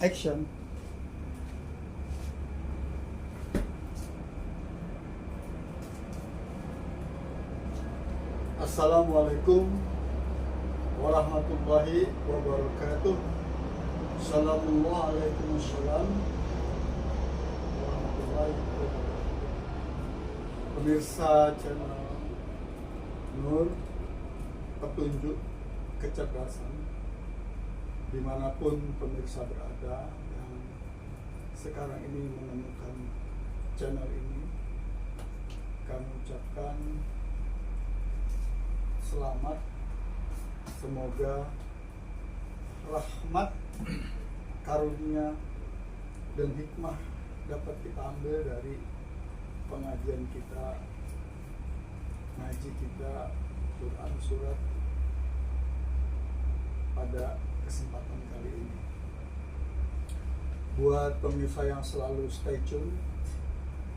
Action. Assalamualaikum warahmatullahi wabarakatuh. Assalamualaikum warahmatullahi wabarakatuh. Pemirsa channel Nur Petunjuk Kecerdasan, dimanapun pemirsa berada yang sekarang ini menemukan channel ini, kami ucapkan selamat. Semoga rahmat, karunia, dan hikmah dapat kita ambil dari pengajian kita, ngaji kita Quran surat pada kesempatan kali ini. Buat pemirsa yang selalu stay tune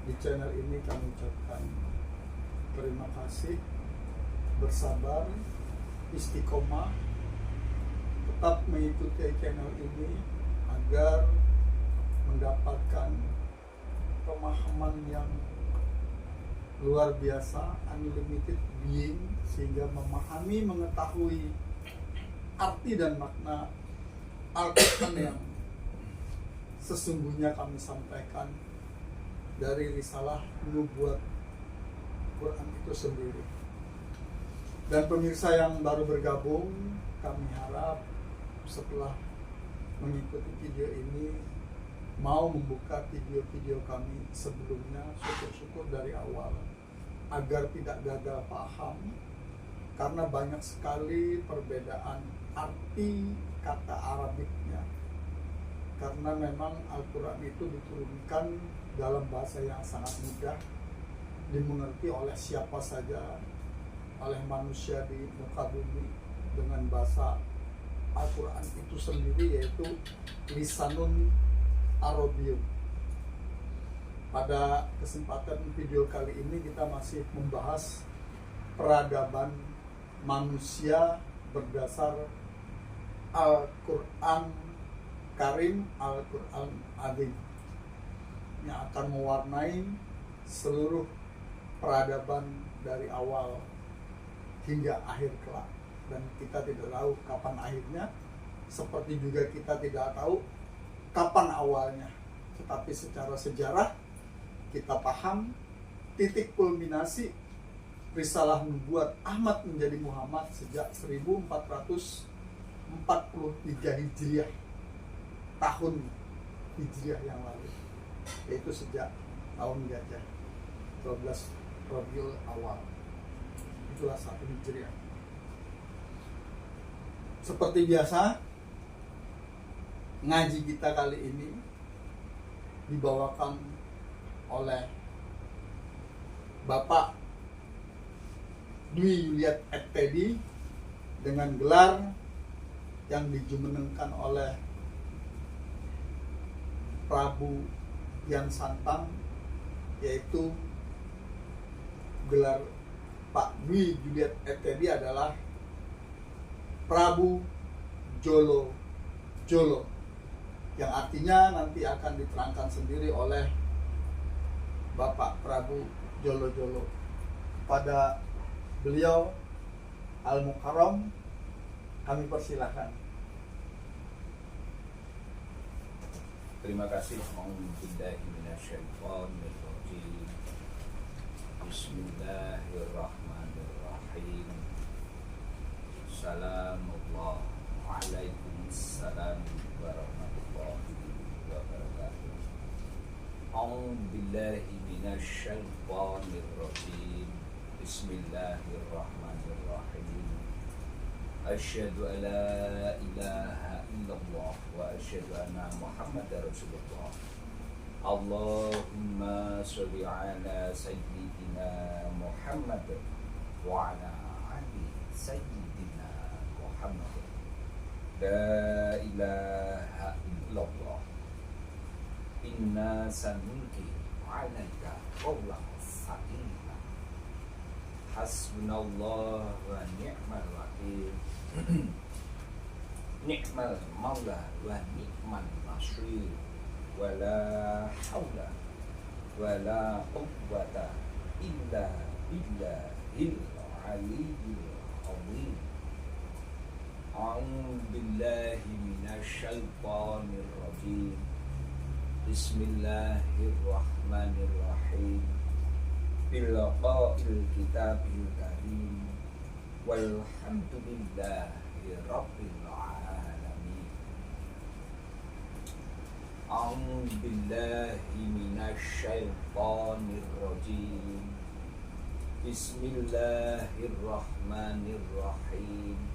di channel ini, kami ucapkan terima kasih, bersabar, istiqomah, tetap mengikuti channel ini agar mendapatkan pemahaman yang luar biasa, unlimited being, sehingga memahami, mengetahui arti dan makna Al-Quran yang sesungguhnya kami sampaikan dari risalah nubuat Quran itu sendiri. Dan pemirsa yang baru bergabung, kami harap setelah mengikuti video ini mau membuka video-video kami sebelumnya, syukur-syukur dari awal, agar tidak gagal paham, karena banyak sekali perbedaan arti kata Arabiknya. Karena memang Al-Quran itu diturunkan dalam bahasa yang sangat mudah dimengerti oleh siapa saja, oleh manusia di muka bumi, dengan bahasa Al-Quran itu sendiri, yaitu lisanun Arabiyyun. Pada kesempatan video kali ini kita masih membahas peradaban manusia berdasar Al-Quran Karim, Al-Quran Azim, yang akan mewarnai seluruh peradaban dari awal hingga akhir kelak. Dan kita tidak tahu kapan akhirnya, seperti juga kita tidak tahu kapan awalnya. Tetapi secara sejarah kita paham titik kulminasi risalah nubuat Ahmad menjadi Muhammad sejak 1443 Hijriah, tahun Hijriah yang lalu, yaitu sejak tahun gajah 12 Rabiul Awal. Itulah 1 Hijriah. Seperti biasa, ngaji kita kali ini dibawakan oleh Bapak Dwi Yuliat Ettedi dengan gelar yang dijumenengkan oleh Prabu Yan Santang, yaitu gelar Pak Dwi Yuliat Ettedi adalah Prabu Jolo Jolo, yang artinya nanti akan diterangkan sendiri oleh Bapak Prabu Jolo Jolo. Pada beliau Al-Mukarram kami persilahkan. Terima kasih. Bismillahirrahmanirrahim. Assalamualaikum warahmatullahi wabarakatuh. A'udzu billahi minasyaitonir rajim. Bismillahirrahmanirrahim. Asyhadu an la ilaha illallah wa asyhadu anna Muhammadar Rasulullah. Allahumma sholli ala sayyidina Muhammad wa ala ali sayyidina Muhammad. La ilaha illallah. Inna sanulki alaika qawlan saqila. Hasbunallah wa ni'mal wakil. ni'mal maula wa ni'man nasir, wala haula wala quwwata illa billahil aliyyil azim. A'udzu billahi minasyaitonir rajim. Bismillahirrahmanirrahim. Bil qa'il kitabil karim. Walhamdulillahi rabbil alamin. A'udzu billahi minasyaitonir rajim. Bismillahirrahmanirrahim.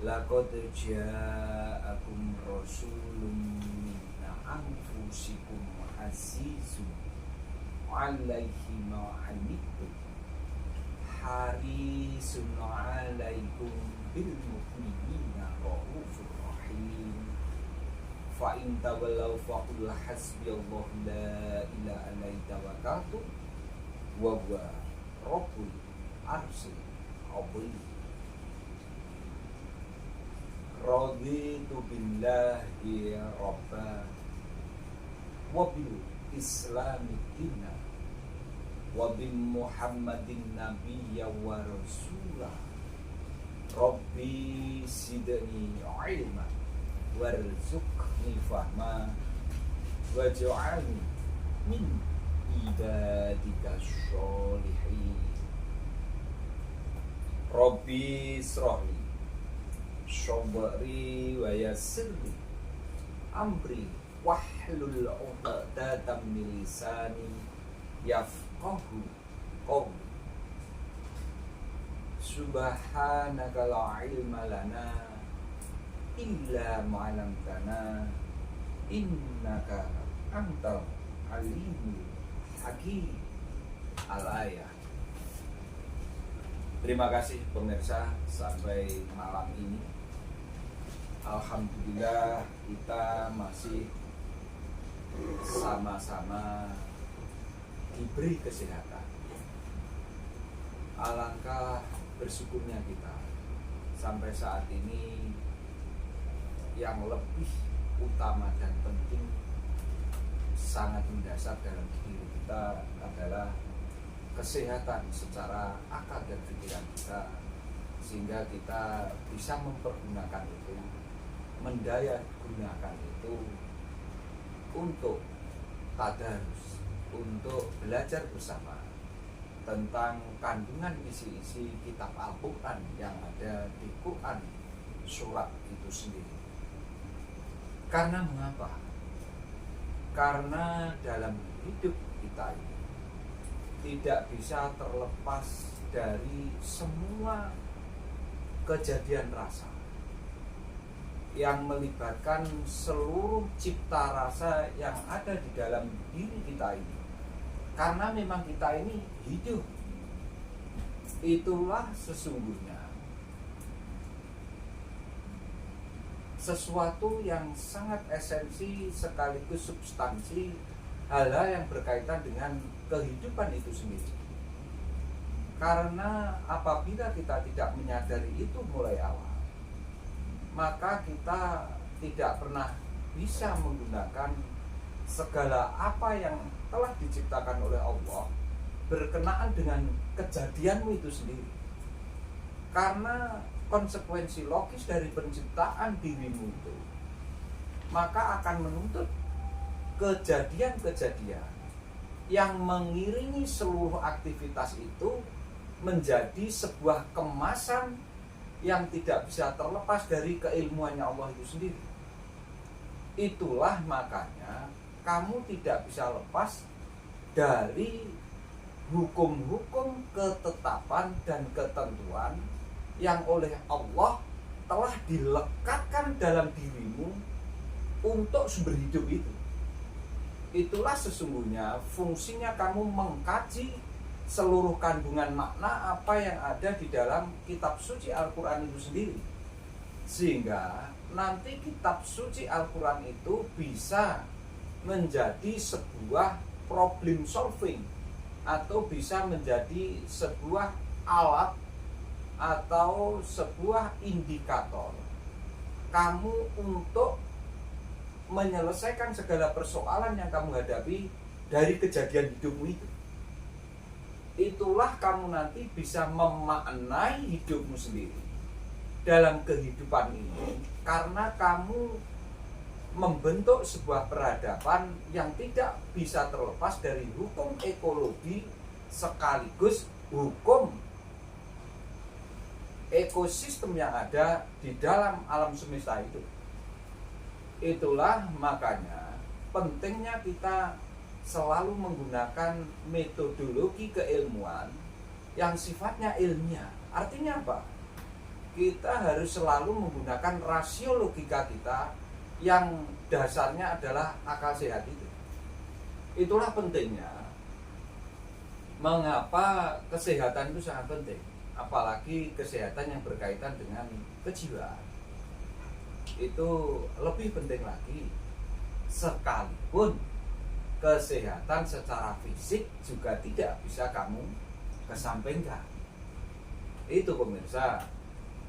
Laqad ja'akum rasulun min anfusikum azizun 'alaihi ma 'anittum harisun 'alaikum bil mu'minina raufur rahim. Fa in tawallaw faqul hasbiyallahu la ilaha illa huwa tawakkaltu wa huwa rabbul arsyil azim. Raditu billahi rabba wa bil islami dina wa bi muhammadin nabiyya wa rasula. Rabbi zidni ilma warzuqni fahma waj'alni min ibadika sholihin. Rabbi shrahli Sobri wa yassirli amri wahlul 'uqdatam min lisani yafqahu qawli. Subhanaka la ilma lana illa ma 'allamtana innaka antal alimul hakim. Al-ayah. Terima kasih pemirsa, sampai malam ini alhamdulillah kita masih sama-sama diberi kesehatan. Alangkah bersyukurnya kita sampai saat ini. Yang lebih utama dan penting, sangat mendasar dalam diri kita adalah kesehatan secara akal dan pikiran kita, sehingga kita bisa mempergunakan itu, mendaya gunakan itu untuk tadarus, untuk belajar bersama tentang kandungan isi-isi kitab Al-Quran yang ada di Quran surat itu sendiri. Karena mengapa? Karena dalam hidup kita ini tidak bisa terlepas dari semua kejadian rasa yang melibatkan seluruh cipta rasa yang ada di dalam diri kita ini. Karena memang kita ini hidup. Itulah sesungguhnya sesuatu yang sangat esensi sekaligus substansi, hal-hal yang berkaitan dengan kehidupan itu sendiri. Karena apabila kita tidak menyadari itu mulai awal, maka kita tidak pernah bisa menggunakan segala apa yang telah diciptakan oleh Allah berkenaan dengan kejadianmu itu sendiri. Karena konsekuensi logis dari penciptaan dirimu itu, maka akan menuntut kejadian-kejadian yang mengiringi seluruh aktivitas itu menjadi sebuah kemasan yang tidak bisa terlepas dari keilmuannya Allah itu sendiri. Itulah makanya kamu tidak bisa lepas dari hukum-hukum, ketetapan dan ketentuan yang oleh Allah telah dilekatkan dalam dirimu untuk sumber hidup itu. Itulah sesungguhnya fungsinya kamu mengkaji seluruh kandungan makna apa yang ada di dalam kitab suci Al-Quran itu sendiri, sehingga nanti kitab suci Al-Quran itu bisa menjadi sebuah problem solving, atau bisa menjadi sebuah alat atau sebuah indikator kamu untuk menyelesaikan segala persoalan yang kamu hadapi dari kejadian hidupmu itu. Itulah kamu nanti bisa memaknai hidupmu sendiri dalam kehidupan ini, karena kamu membentuk sebuah peradaban yang tidak bisa terlepas dari hukum ekologi sekaligus hukum ekosistem yang ada di dalam alam semesta itu. Itulah makanya pentingnya kita selalu menggunakan metodologi keilmuan yang sifatnya ilmiah. Artinya apa? Kita harus selalu menggunakan rasio logika kita yang dasarnya adalah akal sehat itu. Itulah pentingnya mengapa kesehatan itu sangat penting, apalagi kesehatan yang berkaitan dengan kejiwaan. Itu lebih penting lagi, sekalipun kesehatan secara fisik juga tidak bisa kamu kesampingkan. Itu pemirsa.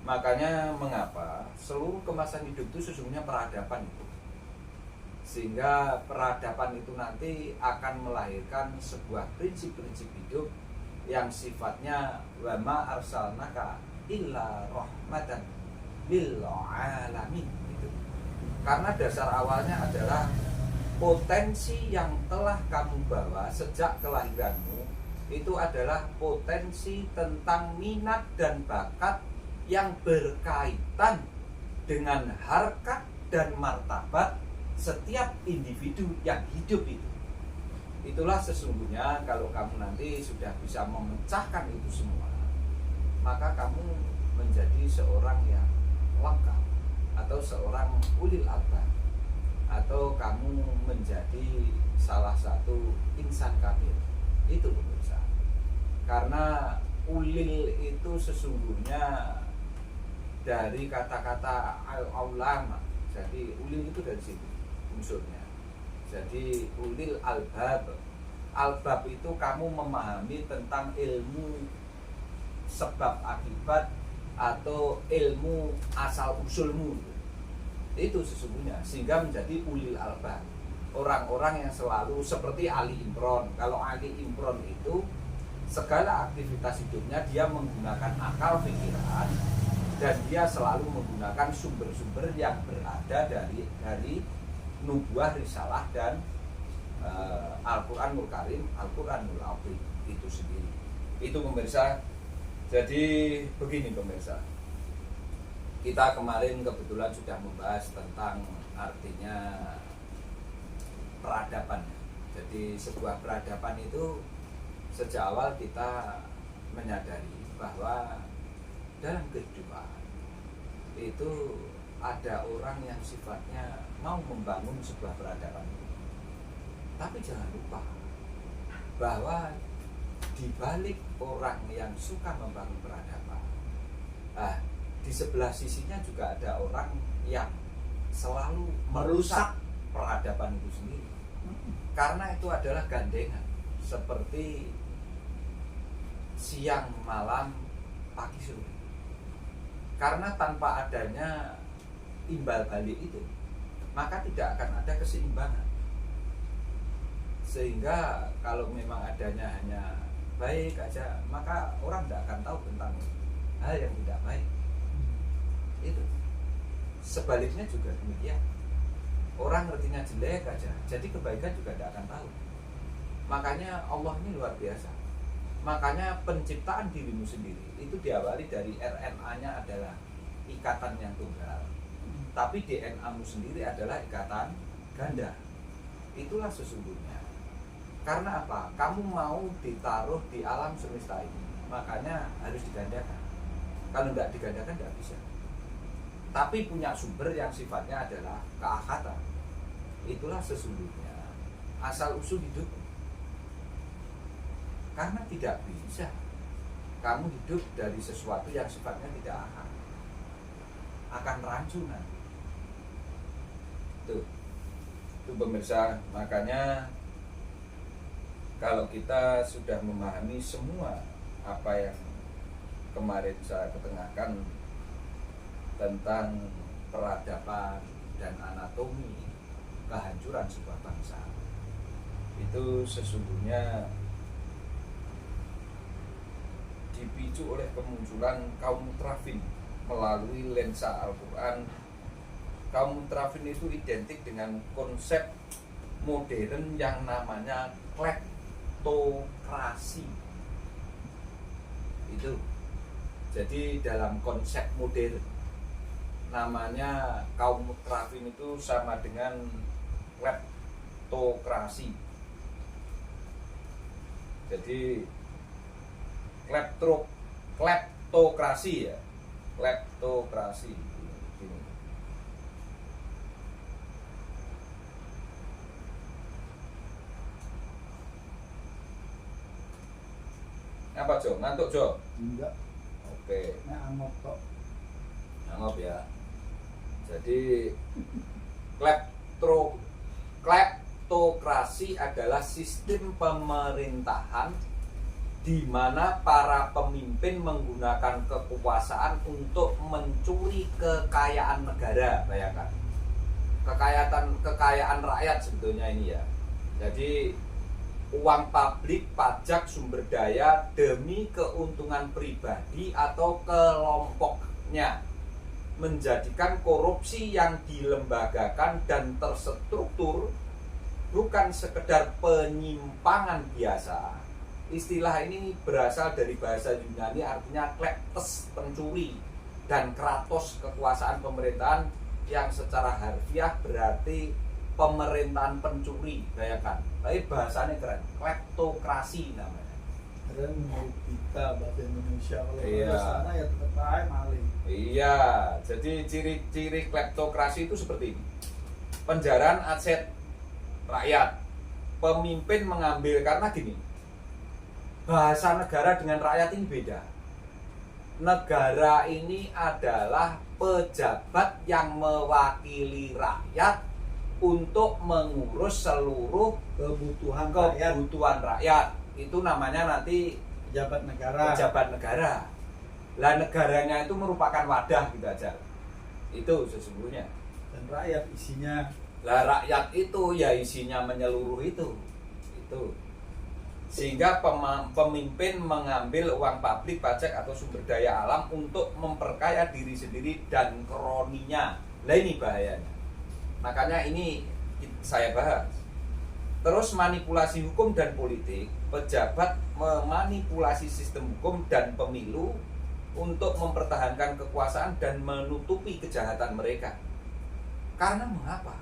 Makanya mengapa seluruh kemasan hidup itu sesungguhnya peradaban itu. Sehingga peradaban itu nanti akan melahirkan sebuah prinsip-prinsip hidup yang sifatnya wa ma arsalnaka illa rahmatan lil alamin. Gitu. Karena dasar awalnya adalah potensi yang telah kamu bawa sejak kelahiranmu itu adalah potensi tentang minat dan bakat yang berkaitan dengan harkat dan martabat setiap individu yang hidup itu. Itulah sesungguhnya kalau kamu nanti sudah bisa memecahkan itu semua, maka kamu menjadi seorang yang lengkap, atau seorang ulil albab, atau kamu menjadi salah satu insan kamil. Itu pemirsa. Karena ulil itu sesungguhnya dari kata-kata al-ulama. Jadi ulil itu dari situ unsurnya. Jadi ulil albab. Albab itu kamu memahami tentang ilmu sebab akibat atau ilmu asal usulmu. Itu sesungguhnya, sehingga menjadi ulil albab. Orang-orang yang selalu seperti Ali Imron. Kalau Ali Imron itu segala aktivitas hidupnya dia menggunakan akal pikiran, dan dia selalu menggunakan sumber-sumber yang berada dari nubuah, risalah, dan Al-Quranul Karim, Al-Quranul Azim itu sendiri. Itu pemirsa. Jadi begini pemirsa, kita kemarin kebetulan sudah membahas tentang artinya peradaban. Jadi sebuah peradaban itu sejak awal kita menyadari bahwa dalam kehidupan itu ada orang yang sifatnya mau membangun sebuah peradaban. Tapi jangan lupa bahwa di balik orang yang suka membangun peradaban, di sebelah sisinya juga ada orang yang selalu merusak peradaban itu sendiri. Karena itu adalah gandengan, seperti siang, malam, pagi, sore. Karena tanpa adanya imbal balik itu, maka tidak akan ada keseimbangan. Sehingga kalau memang adanya hanya baik aja, maka orang tidak akan tahu tentang hal yang tidak baik. Itu sebaliknya juga demikian. Orang ngertinya jelek aja, jadi kebaikan juga tidak akan tahu. Makanya Allah ini luar biasa. Makanya penciptaan dirimu sendiri itu diawali dari RNA-nya adalah ikatan yang tunggal, tapi DNA-mu sendiri adalah ikatan ganda. Itulah sesungguhnya. Karena apa? Kamu mau ditaruh di alam semesta ini, makanya harus digandakan. Kalau tidak digandakan tidak bisa. Tapi punya sumber yang sifatnya adalah keahatan. Itulah sesungguhnya asal usul hidup. Karena tidak bisa kamu hidup dari sesuatu yang sifatnya tidak akan rancu nanti. Tuh pemirsa. Makanya kalau kita sudah memahami semua apa yang kemarin saya ketengahkan tentang peradaban dan anatomi kehancuran sebuah bangsa. Itu sesungguhnya dipicu oleh kemunculan kaum mutrafin melalui lensa Al-Quran. Kaum mutrafin itu identik dengan konsep modern yang namanya kleptokrasi. Itu jadi dalam konsep modern namanya kaum mutrafin itu sama dengan kleptokrasi. Jadi kleptokrasi ya, kleptokrasi. Gini. Apa Jo? Ngantuk Jo? Enggak, Oke, nek angop kok. anggap ya. Jadi kleptokrasi adalah sistem pemerintahan di mana para pemimpin menggunakan kekuasaan untuk mencuri kekayaan negara. Bayangkan, kekayaan rakyat sebetulnya ini ya. Jadi uang publik, pajak, sumber daya demi keuntungan pribadi atau kelompoknya, menjadikan korupsi yang dilembagakan dan terstruktur bukan sekedar penyimpangan biasa. Istilah ini berasal dari bahasa Yunani, artinya kleptes, pencuri, dan kratos, kekuasaan pemerintahan, yang secara harfiah berarti pemerintahan pencuri. Bayangkan, tapi bahasanya keren, kleptokrasi namanya. Keren menurut kita bahasa Indonesia, kalau Iya. di sana ya tetap aja maling. Iya, jadi ciri-ciri kleptokrasi itu seperti ini: penjaraan aset rakyat, pemimpin mengambil, karena gini, bahasa negara dengan rakyat ini beda. Negara ini adalah pejabat yang mewakili rakyat untuk mengurus seluruh Kebutuhan rakyat. Itu namanya nanti pejabat negara. pejabat negara. Lah negaranya itu merupakan wadah gitu aja. Itu sesungguhnya. Dan rakyat isinya. Lah rakyat itu ya isinya menyeluruh itu. Sehingga pemimpin mengambil uang publik, pajak atau sumber daya alam untuk memperkaya diri sendiri dan kroninya. Lah ini bahayanya. Makanya ini saya bahas. Terus manipulasi hukum dan politik, pejabat memanipulasi sistem hukum dan pemilu untuk mempertahankan kekuasaan dan menutupi kejahatan mereka. Karena mengapa?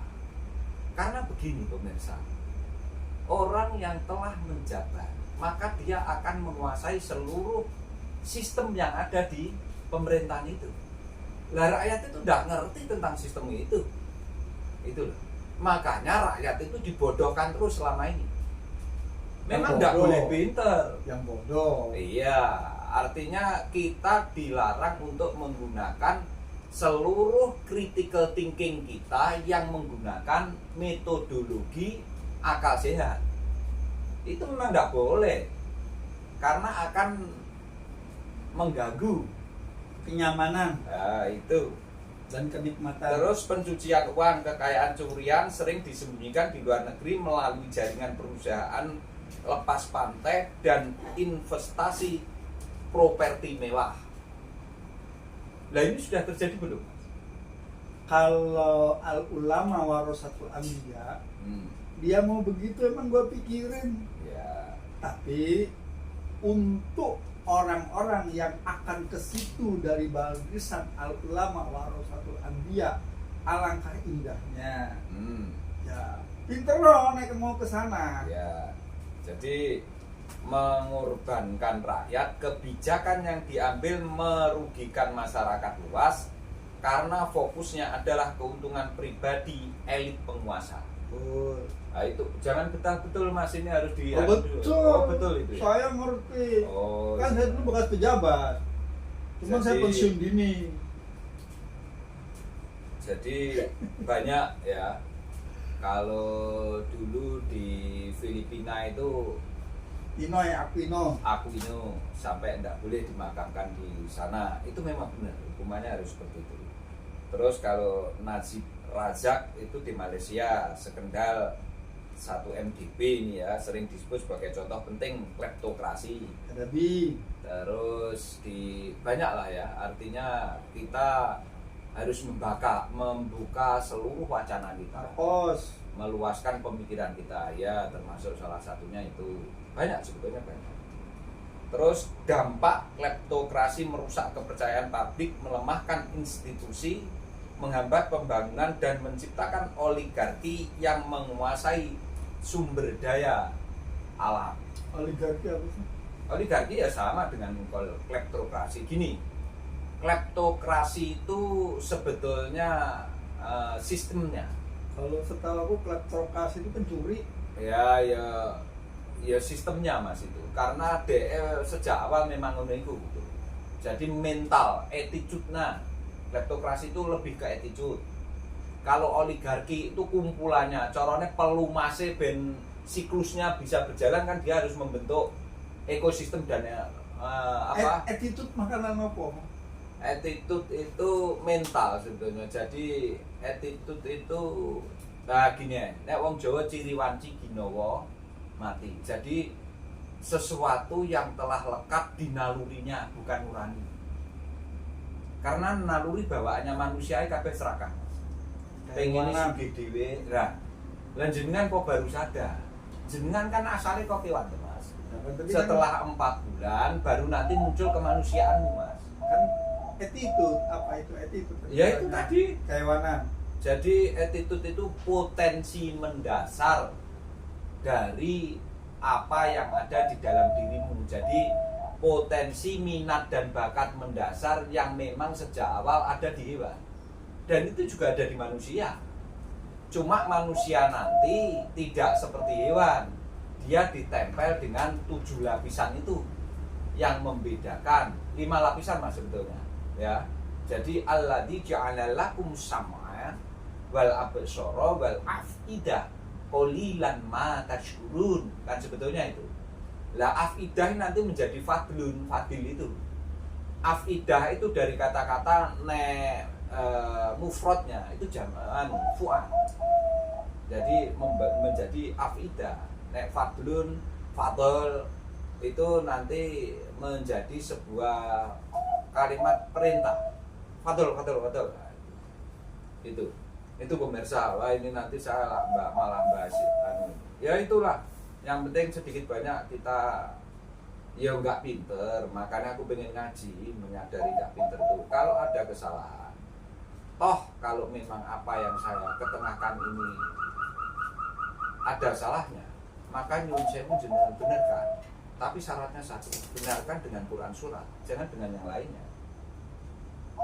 Karena begini pemirsa, orang yang telah menjabat, maka dia akan menguasai seluruh sistem yang ada di pemerintahan itu. Lah rakyat itu tidak ngerti tentang sistem itu. Itu loh. Makanya rakyat itu dibodohkan terus selama ini. Memang tidak boleh pinter. Yang bodoh. Iya, artinya kita dilarang untuk menggunakan seluruh critical thinking kita yang menggunakan metodologi akal sehat. Itu memang tidak boleh, karena akan mengganggu Kenyamanan Nah, itu. dan kenikmatan. Terus pencucian uang, kekayaan curian sering disembunyikan di luar negeri melalui jaringan perusahaan lepas pantai dan investasi properti mewah. Nah ini sudah terjadi belum? Kalau al ulama warasatul anbiya, dia mau begitu emang gue pikirin. Ya. Tapi untuk orang-orang yang akan ke situ dari barisan al ulama warasatul anbiya, alangkah indahnya. Ya, pinter loh naik mau ke sana. Ya. Jadi mengorbankan rakyat, kebijakan yang diambil merugikan masyarakat luas karena fokusnya adalah keuntungan pribadi elit penguasa. Nah itu jangan betul Mas, ini harus di Betul. Oh, betul itu ya? Saya ngerti. Oh, Kan saya dulu bekas pejabat. Cuman saya Jadi- pensiun dini. Jadi banyak ya, kalau dulu di Filipina itu Pinoy Aquino. Aquino sampai tidak boleh dimakamkan di sana. Itu memang benar, hukumannya harus seperti itu. Terus kalau Najib Razak itu di Malaysia, sekendal 1 MDB ini ya, sering disebut sebagai contoh penting kleptokrasi. Ada B. Terus di banyak lah ya, artinya kita harus membuka seluruh wacana kita, Marcos. meluaskan pemikiran kita ya, termasuk salah satunya itu banyak, sebetulnya banyak. Terus dampak kleptokrasi merusak kepercayaan publik, melemahkan institusi, menghambat pembangunan dan menciptakan oligarki yang menguasai sumber daya alam. Oligarki apa sih? Oligarki ya sama dengan kleptokrasi. Gini, kleptokrasi itu sebetulnya sistemnya. Kalau setahu aku kleptokrasi itu pencuri. Ya sistemnya Mas itu. Karena sejak awal memang itu gitu. Jadi mental, attitude-nya. Kleptokrasi itu lebih ke attitude. Kalau oligarki itu kumpulannya, corone pelumase ben siklusnya bisa berjalan kan dia harus membentuk ekosistem dan Attitude makanan apa? Attitude itu mental sebetulnya. Jadi attitude itu gini ya, nek wong Jawa ciri wanci ginawa mati. Jadi sesuatu yang telah lekat di nalurinya, bukan nurani. Karena naluri bawaannya manusia kabeh serakah. Pengen sugih dhewe. Lah jenengan kok baru sadar. Jenengan kan asalnya kok kewan, Mas. Setelah 4 bulan baru nanti muncul kemanusiaanmu, Mas. Kan attitude, apa itu attitude? Ya itu tadi kehewanan. Jadi attitude itu potensi mendasar dari apa yang ada di dalam dirimu. Jadi potensi minat dan bakat mendasar yang memang sejak awal ada di hewan. Dan itu juga ada di manusia. Cuma manusia nanti tidak seperti hewan. Dia ditempel dengan 7 lapisan itu yang membedakan. 5 lapisan Mas sebetulnya. Ya. Jadi alladzi ja'ala lakum sam'a wal absara wal afidah qalilan ma tashkurun. Kan sebetulnya itu. Lah afidah nanti menjadi fadlun, fadil itu. Afidah itu dari kata-kata mufradnya itu jamaan fu'ad. Jadi menjadi afidah. Nek fadlun, fadl itu nanti menjadi sebuah kalimat perintah. Fadl. Itu pemirsa. Wah ini nanti saya malah bahas ya itulah. Yang penting sedikit banyak kita ya nggak pinter, makanya aku pengen ngaji, menyadari nggak pinter tuh. Kalau ada kesalahan, toh kalau memang apa yang saya ketengahkan ini ada salahnya, maka nyuwun sewu jenengan benarkan. Tapi syaratnya satu, benarkan dengan Quran surat, jangan dengan yang lainnya.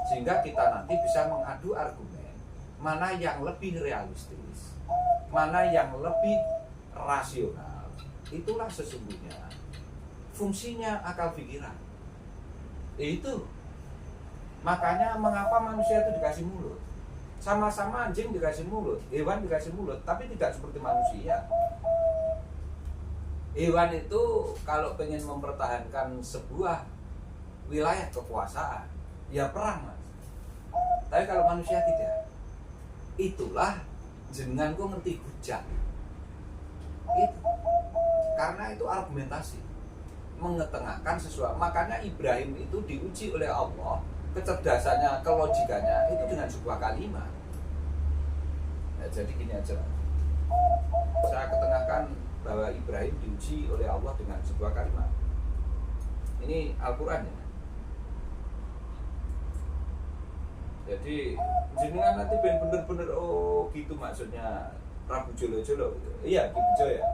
Sehingga kita nanti bisa mengadu argumen mana yang lebih realistis, mana yang lebih rasional. Itulah sesungguhnya fungsinya akal pikiran. Itu makanya mengapa manusia itu dikasih mulut. Sama-sama anjing dikasih mulut, hewan dikasih mulut, tapi tidak seperti manusia. Hewan itu kalau pengen mempertahankan sebuah wilayah kekuasaan, ya perang Mas. Tapi kalau manusia tidak. Itulah jenengan kok ngerti hujah. Itu. Karena itu argumentasi. Mengetengahkan sesuatu. Makanya Ibrahim itu diuji oleh Allah, kecerdasannya, kelogikannya itu dengan sebuah kalimat. Ya, jadi gini aja. Saya ketengahkan bahwa Ibrahim diuji oleh Allah dengan sebuah kalimat. Ini Al-Quran ya. Jadi jenengan nanti bener-bener oh gitu maksudnya Prabu Jolo-Jolo gitu. Iya gitu ya.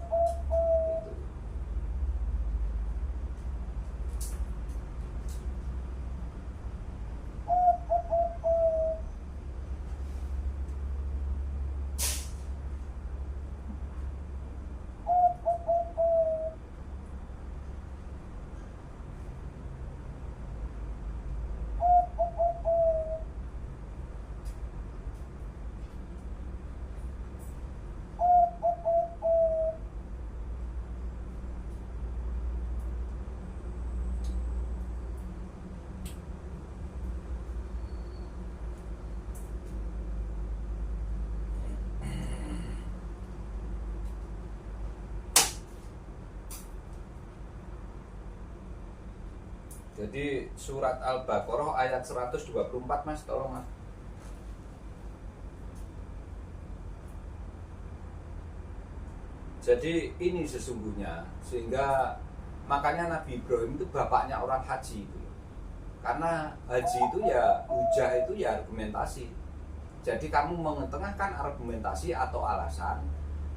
Jadi surat Al-Baqarah ayat 124 Mas, tolong Mas. Jadi ini sesungguhnya, sehingga makanya Nabi Ibrahim itu bapaknya orang haji itu. Karena haji itu ya, hujah itu ya argumentasi. Jadi kamu mengetengahkan argumentasi atau alasan,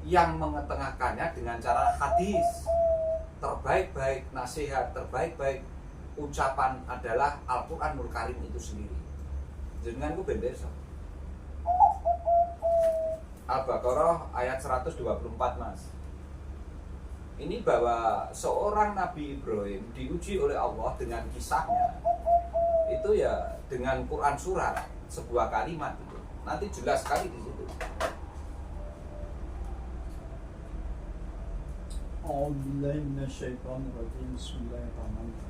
yang mengetengahkannya dengan cara hadis. Terbaik-baik nasihat, terbaik-baik ucapan adalah Al-Quranul Karim itu sendiri. Jangan ku bener so. Al-Baqarah ayat 124 Mas. Ini bahwa seorang Nabi Ibrahim diuji oleh Allah dengan kisahnya. Itu ya dengan Quran surat, sebuah kalimat itu. Nanti jelas sekali di situ. A'udzubillahi minasyaitonirrajim. Bismillahirrahmanirrahim.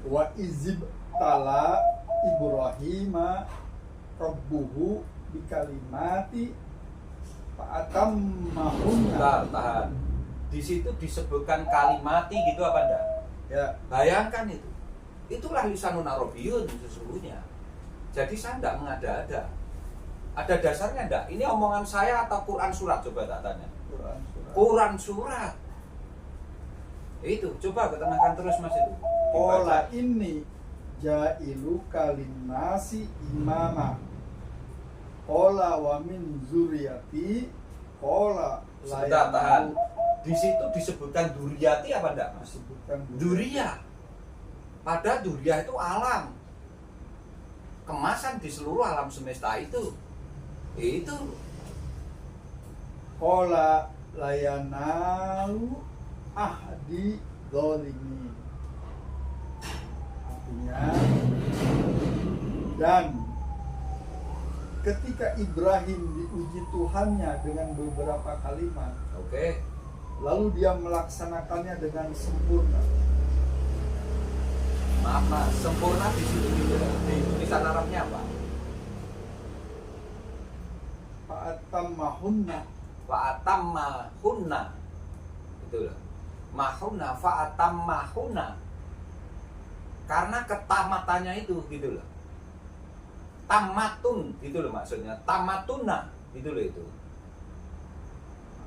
Wa izib tala Ibrahima rabbuhu bikalimati fa'atammahunna. Tahan. Di situ disebutkan kalimati gitu apa enggak? Ya, Bayangkan itu. Itulah lisanun Arabiyyun sesungguhnya. Jadi saya enggak mengada-ada. Ada dasarnya enggak? Ini omongan saya atau Quran surat, coba tak tanya. Quran surat. Quran surat. Itu, coba ketengahkan terus Mas itu. Qala ini jailu kalinnasi imama. Qala wa min zuriyati. Qala Sebentar, tahan. Di situ disebutkan duriyati apa enggak Mas? Disebutkan Duriyah. Padahal duriyah itu alam. Kemasan di seluruh alam semesta itu. Itu Qala layanalu ahdi zalimi. Artinya, dan ketika Ibrahim diuji Tuhannya dengan beberapa kalimat, oke. lalu dia melaksanakannya dengan sempurna. Maaf Mas, sempurna di situ juga. Di tulisan Arabnya apa? Fa'atammahunna. Fa'atammahunna. Itu loh. Mahunna fa'atammahunna. Karena ketamatannya itu gitu loh. Tamatun gitu loh maksudnya. Tamatuna gitu loh itu.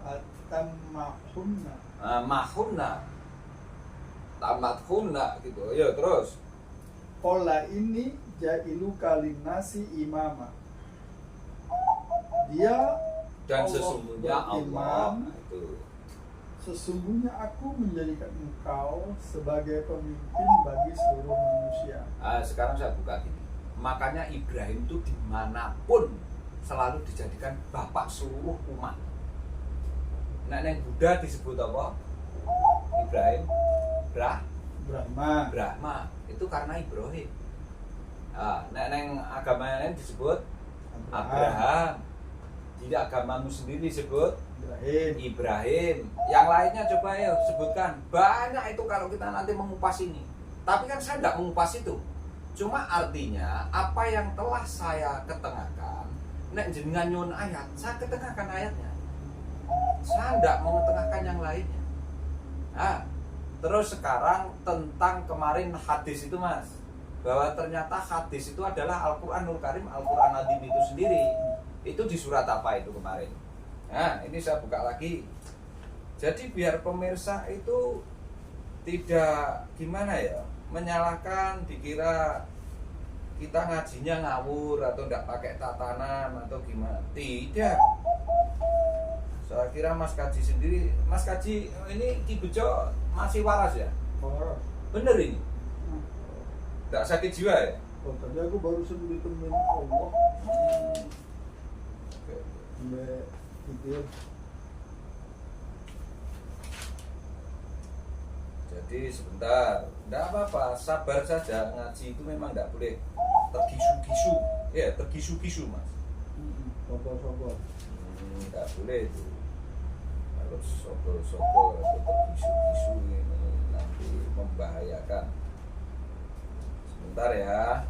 Fa'atammahunna. Mahunna. Tamathunna gitu. Ayo terus. Qala ini jailu kalinnasi imama. Dia Dan Allah sesungguhnya berimam, Allah itu. sesungguhnya aku menjadikan engkau sebagai pemimpin bagi seluruh manusia. Sekarang saya buka gini. Makanya Ibrahim itu dimanapun selalu dijadikan bapak seluruh umat. Nah, yang Buddha disebut apa? Ibrahim, Brahma. Brahma. Itu karena Ibrahim. Yang agama lain disebut Abraham. Jadi agamamu sendiri disebut Ibrahim. Yang lainnya coba ya sebutkan. Banyak itu kalau kita nanti mengupas ini. Tapi kan saya tidak mengupas itu. Cuma artinya apa yang telah saya ketengahkan, nek jenengan nyun ayat, saya ketengahkan ayatnya. Saya tidak mau ketengahkan yang lainnya. Terus sekarang tentang kemarin hadis itu Mas, bahwa ternyata hadis itu adalah Al-Quranul Karim, Al-Quran Azim itu sendiri. Itu di surat apa itu kemarin? Nah, ini saya buka lagi. Jadi biar pemirsa itu tidak gimana ya, menyalahkan, dikira kita ngajinya ngawur atau tidak pakai tatanan atau gimana. Tidak. Saya kira Mas Kaji sendiri, Mas Kaji ini Ki Bejo masih waras ya? Bener ini? Tidak sakit jiwa ya? Oh, tadi aku barusan ditemuin Allah. Sampai tidur. Jadi sebentar, tidak apa-apa, sabar saja. Ngaji itu memang tidak boleh tergisu-gisu. Ya, tergisu-gisu Mas. Sobo-sobo. Tidak boleh itu. Kalau sobo-sobo atau tergisu-gisu ini nanti membahayakan. Sebentar ya.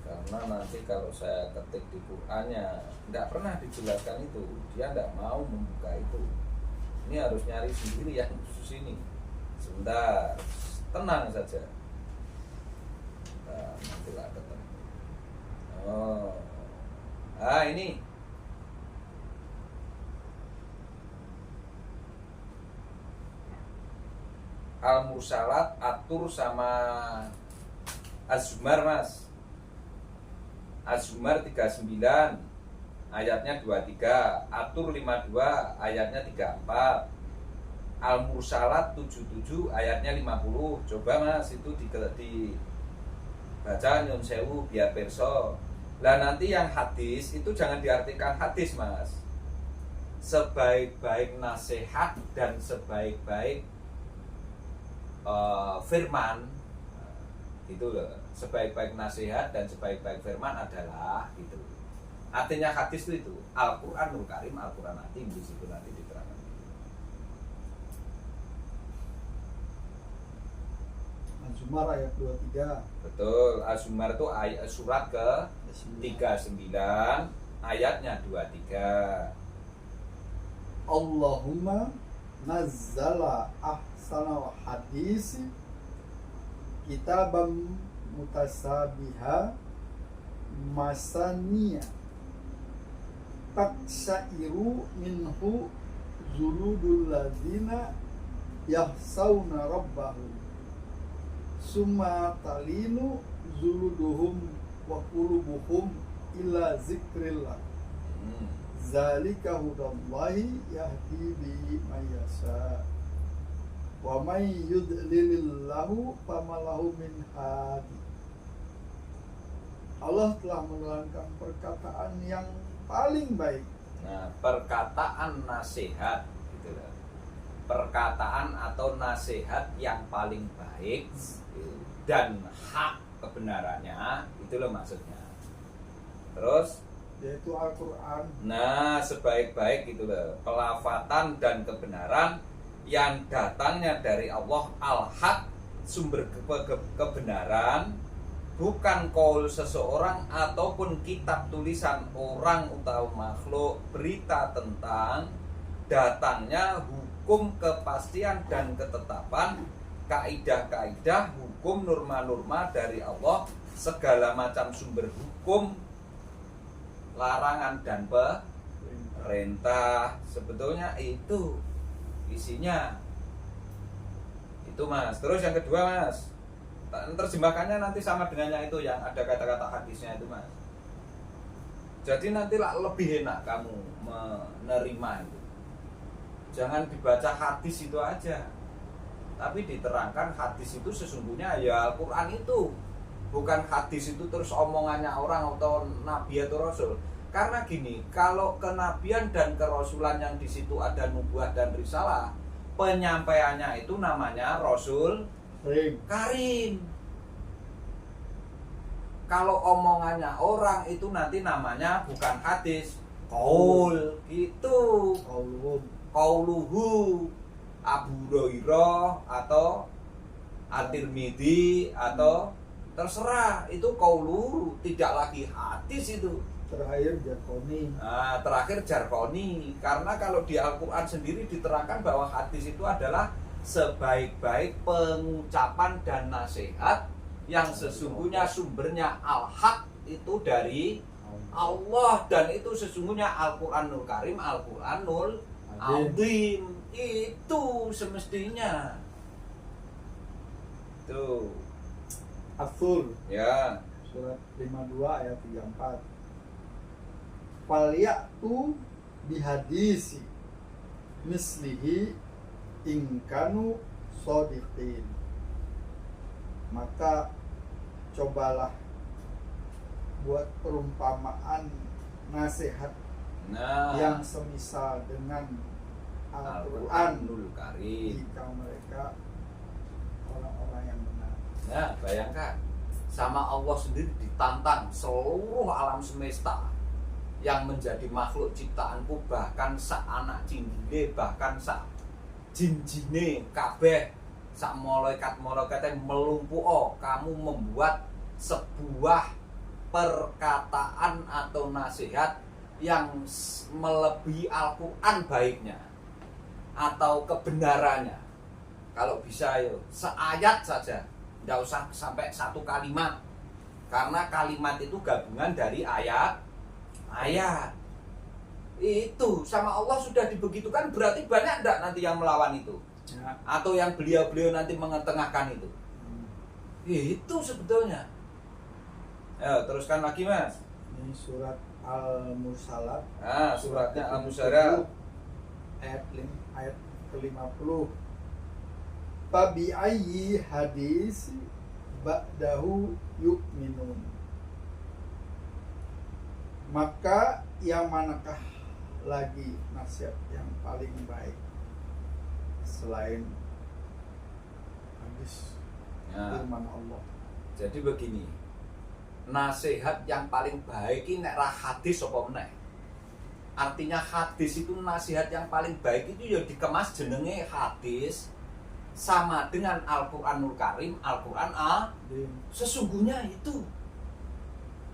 Karena karena nanti kalau saya ketik di Qurannya tidak pernah dijelaskan itu, dia tidak mau membuka itu. Ini harus nyari sendiri yang khusus ini. Sebentar, tenang saja. Nah, nantilah ketemu. Oh, ini Al-Mursalat atur sama Az-Zumar, Mas. Az-Zumar 39 ayatnya 23, atur 52 ayatnya 34, Al-Mursalat 77 ayatnya 50. Coba Mas itu dibaca nyun sewu biar perso. Lah nanti yang hadis itu jangan diartikan hadis, Mas. Sebaik-baik nasihat dan sebaik-baik firman itu loh. Sebaik-baik nasihat dan sebaik-baik firman adalah itu. Artinya hadis itu Al-Qur'anul Karim, Al-Qur'an Azim, di situ nanti diterangkan. Az-Zumar ayat 23. Betul, Az-Zumar itu ayat surat ke 39 ayatnya 23. Allahumma nazzala ahsanal hadisi kitabam mutasabiha masaniya taksairu minhu zuludul ladzina yahsauna rabbahum summa talinu zuluduhum wa qulubuhum ila zikrillah zalika hudallahi yahdi bihi man yasha wa may yudlilillahu famalahu min hadi. Allah telah menerangkan perkataan yang paling baik. Nah, perkataan nasihat gitu loh. Perkataan atau nasihat yang paling baik dan hak kebenarannya, itu loh maksudnya. Terus yaitu Al-Quran. Nah, sebaik-baik gitu loh, pelafatan dan kebenaran yang datangnya dari Allah al-haq, sumber kebenaran, bukan qaul seseorang ataupun kitab tulisan orang atau makhluk, berita tentang datangnya hukum, kepastian dan ketetapan, kaidah-kaidah, hukum, norma-norma dari Allah, segala macam sumber hukum, larangan dan perintah. Sebetulnya itu isinya itu, Mas. Terus yang kedua, Mas, terjemahkannya nanti sama dengan yang itu, yang ada kata-kata hadisnya itu, Mas. Jadi nanti lebih enak kamu menerima itu. Jangan dibaca hadis itu aja, tapi diterangkan hadis itu sesungguhnya ya Al-Quran itu, bukan hadis itu terus omongannya orang atau nabi atau rasul. Karena gini, kalau kenabian dan kerasulan yang di situ ada nubuah dan risalah, penyampaiannya itu namanya Rasul Karim. Kalau omongannya orang itu nanti namanya bukan hadis, qaul gitu. Qauluhu Abu Hurairah atau At-Tirmidzi atau terserah, itu qauluhu, tidak lagi hadis itu. Terakhir jarkoni. Nah, terakhir jarkoni. Karena kalau di Al-Quran sendiri diterangkan bahwa hadis itu adalah sebaik-baik pengucapan dan nasihat yang sesungguhnya sumbernya al-haq, itu dari Allah, dan itu sesungguhnya Al-Quranul Karim, Al-Quranul Azim. Itu semestinya. Tuh. As-Sur Ya. surat 52 ayat 34. Falyatu bihadisi mislihi ingkanu shodiqin. Maka cobalah buat perumpamaan nasihat yang semisal dengan Al-Quranul Karim jika mereka orang-orang yang benar. Nah, bayangkan, sama Allah sendiri ditantang seluruh alam semesta yang menjadi makhluk ciptaanku, bahkan sak anak cinggile, bahkan sak jin-jine kabeh, sak malaikat-malaikate melumpuh, kamu membuat sebuah perkataan atau nasihat yang melebihi Al-Quran baiknya atau kebenarannya. Kalau bisa yo seayat saja, tidak usah sampai satu kalimat, karena kalimat itu gabungan dari ayat. Itu sama Allah sudah dibegitukan, berarti banyak enggak nanti yang melawan itu Ya. atau yang beliau nanti mengetengahkan itu. Itu sebetulnya. Ya, teruskan lagi Mas. Ini surat Al-Mursalat. Suratnya Al-Mursalat ayat ke-50. Fabi ayyi hadis ba'dahu yu'minun. Maka yang manakah lagi nasihat yang paling baik selain hadis firman Allah? Jadi begini, nasihat yang paling baik ini nek ra hadis apa meneh. Artinya hadis itu nasihat yang paling baik itu ya dikemas jenenge hadis sama dengan Al-Qur'anul Karim, Al-Qur'an sesungguhnya itu.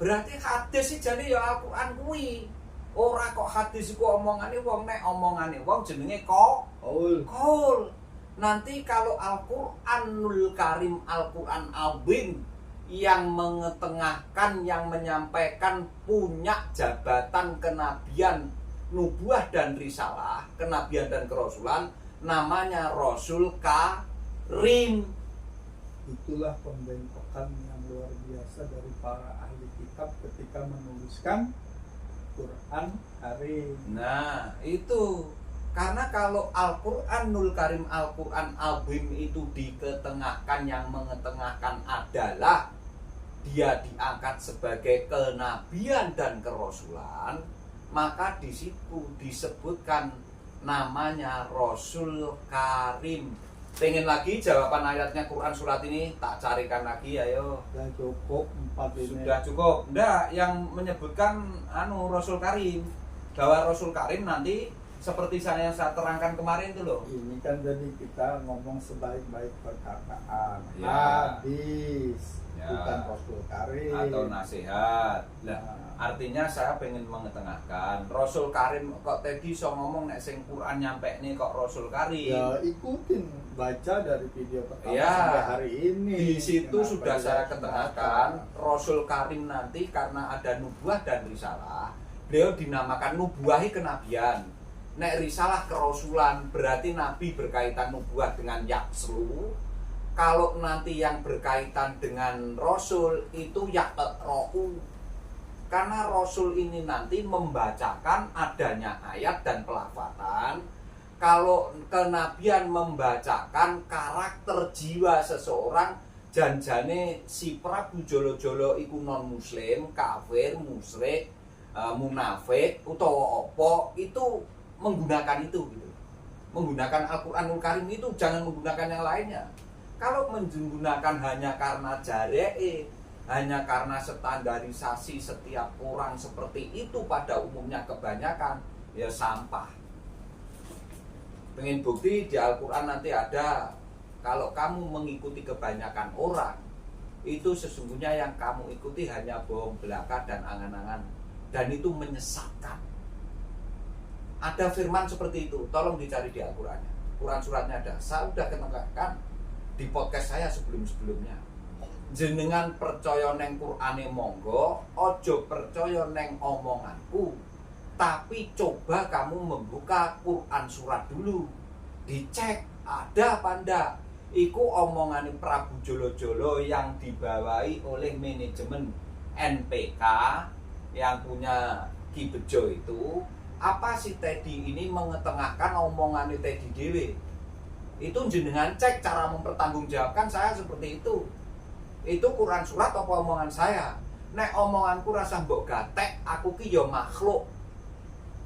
Berarti hadis sih jadi ya Al-Qur'an kuwi. Ora kok hadis iku omongane wong, nek omongane wong jenenge qaul. Nanti kalau Al-Qur'anul Karim, Al-Qur'an Azim yang mengetengahkan, yang menyampaikan punya jabatan kenabian, nubuah dan risalah, kenabian dan kerasulan, namanya Rasul Karim. Itulah pembentukan yang luar biasa dari para ahli kitab ketika menuliskan Quran Karim. Nah, itu karena kalau Al-Qur'anul Karim, Al-Qur'an Azim itu diketengahkan, yang mengetengahkan adalah dia diangkat sebagai kenabian dan kerasulan, maka di situ disebutkan namanya Rasul Karim. Pengen lagi jawaban ayatnya Quran surat ini? Tak carikan lagi, ayo. Sudah cukup 4 ini. Sudah cukup. Enggak, yang menyebutkan Rasul Karim, bahwa Rasul Karim nanti seperti yang saya terangkan kemarin itu loh. Ini kan jadi kita ngomong sebaik-baik perkataan. Ya. Hadis, Ya. bukan Rasul Karim. Atau nasihat. Nah, Nah, artinya saya pengen mengetengahkan. Rasul Karim kok tadi so ngomong nek sing Quran nyampe nih kok Rasul Karim. ya ikutin baca dari video pertama Ya, sampai hari ini. Di situ Kenapa sudah tidak saya ketengahkan dibaca? Rasul Karim nanti karena ada nubuah dan risalah, beliau dinamakan nubuahi kenabian. Nek risalah kerasulan berarti nabi berkaitan nubuah dengan yakslu. Kalau nanti yang berkaitan dengan rasul itu yaqra'u. Karena rasul ini nanti membacakan adanya ayat dan pelafatan. Kalau kenabian membacakan karakter jiwa seseorang, janjane si Prabu Jolo-jolo iku non muslim, kafir, musyrik, munafik utawa apa, itu menggunakan itu gitu. Menggunakan Al-Qur'anul Karim itu, jangan menggunakan yang lainnya. Kalau menggunakan hanya karena jaree, hanya karena standarisasi setiap orang seperti itu pada umumnya kebanyakan, ya sampah. Pengen bukti di Al-Quran nanti ada, kalau kamu mengikuti kebanyakan orang, itu sesungguhnya yang kamu ikuti hanya bohong belaka dan angan-angan, dan itu menyesatkan. Ada firman seperti itu, tolong dicari di Al-Qurannya. Quran suratnya ada, saya sudah ketemukan di podcast saya sebelum-sebelumnya. Jenengan percaya neng Qur'ane monggo, ojo percaya neng omonganku. Tapi coba kamu membuka Quran surat dulu, dicek ada apa ndak. Iku omongan Prabu Jolo-jolo yang dibawahi oleh manajemen NPK yang punya Ki Bejo itu. Apa si Teddy ini mengetengahkan omongan Teddy dewe? Itu jenengan cek cara mempertanggungjawabkan saya seperti itu. Itu Quran surat apa omongan saya? Nek omonganku rasa mbok gatek, aku ki yo makhluk.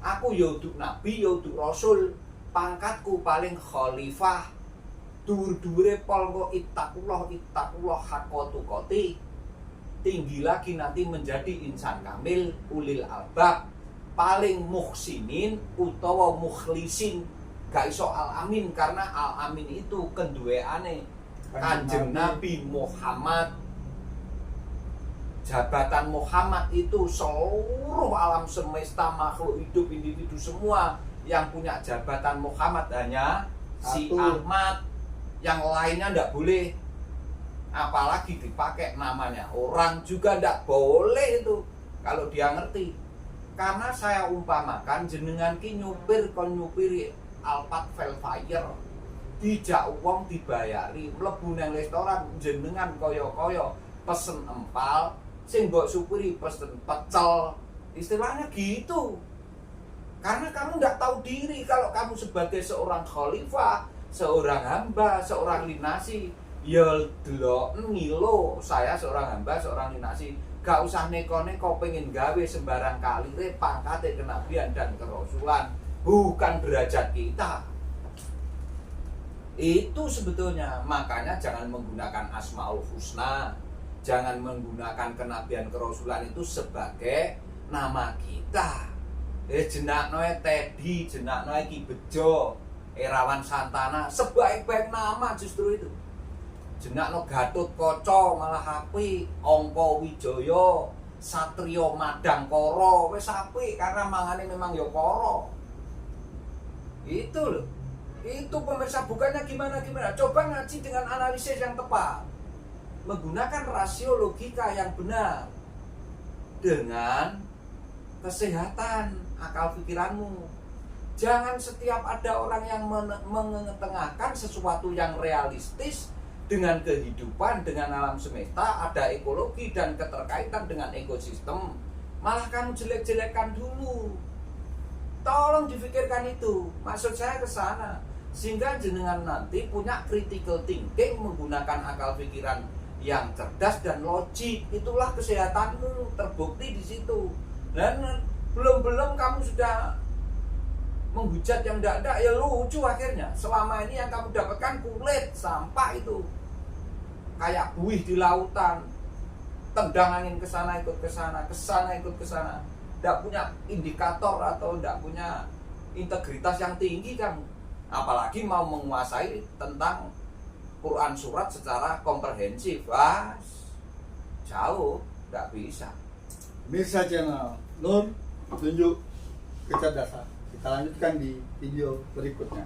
Aku yo duk nabi, yo duk rasul. Pangkatku paling khalifah. Dur-dure polko ittaqullah haqqatuqati. Tinggi lagi nanti menjadi insan kamil, ulil albab, paling muhsinin utawa mukhlisin. Gak iso al-amin, karena al-amin itu kenduweane Kanjeng Nabi Muhammad. jabatan Muhammad itu seluruh alam semesta, makhluk hidup, individu semua yang punya jabatan Muhammad hanya si Satu. Ahmad, yang lainnya ndak boleh, apalagi dipakai namanya orang juga ndak boleh itu kalau dia ngerti. Karena saya umpamakan jenengan ki nyupir kon nyupiri Alphard Velfire, dijak wong dibayari mlebu nang restoran, jenengan kaya-kaya pesen empal, sing mbok supiri pesen pecel, istilahnya gitu. Karena kamu nggak tahu diri kalau kamu sebagai seorang khalifah, seorang hamba, seorang linasi, ya delok ngilo saya seorang hamba, seorang linasi, gak usah neko-neko pengen gawe sembarang kalire pangkate kenabian dan kerasulan, bukan derajat kita. Itu sebetulnya, makanya jangan menggunakan Asmaul Husna, jangan menggunakan kenabian kerasulan itu sebagai nama kita. Jenak noe Teddy, jenak noe Ki Bejo, Erawan Santana, sebaik-baik nama justru itu. Jenak no Gatot Koco malah apik, Angka Wijaya, Satrio Madangkara wis apik karena mangane memang ya kara. Itu loh. Itu pemirsa, bukannya gimana-gimana. Coba ngaji dengan analisis yang tepat, menggunakan rasio logika yang benar, dengan kesehatan akal pikiranmu. Jangan setiap ada orang yang mengetengahkan sesuatu yang realistis dengan kehidupan, dengan alam semesta, ada ekologi dan keterkaitan dengan ekosistem, malah kamu jelek-jelekan dulu. Tolong difikirkan itu. Maksud saya ke sana, sehingga jenengan nanti punya critical thinking, menggunakan akal pikiran yang cerdas dan logik. Itulah kesehatanmu, terbukti di situ. Dan belum kamu sudah menghujat yang ndak-ndak, ya lucu akhirnya. Selama ini yang kamu dapatkan kulit sampah itu, kayak buih di lautan, tendang angin ke sana ikut ke sana, ke sana ikut ke sana. Ndak punya indikator atau ndak punya integritas yang tinggi kamu. Apalagi mau menguasai tentang Quran surat secara komprehensif, jauh, ndak bisa. Mirsa Channel, Nur tunjuk kecerdasan. Kita lanjutkan di video berikutnya.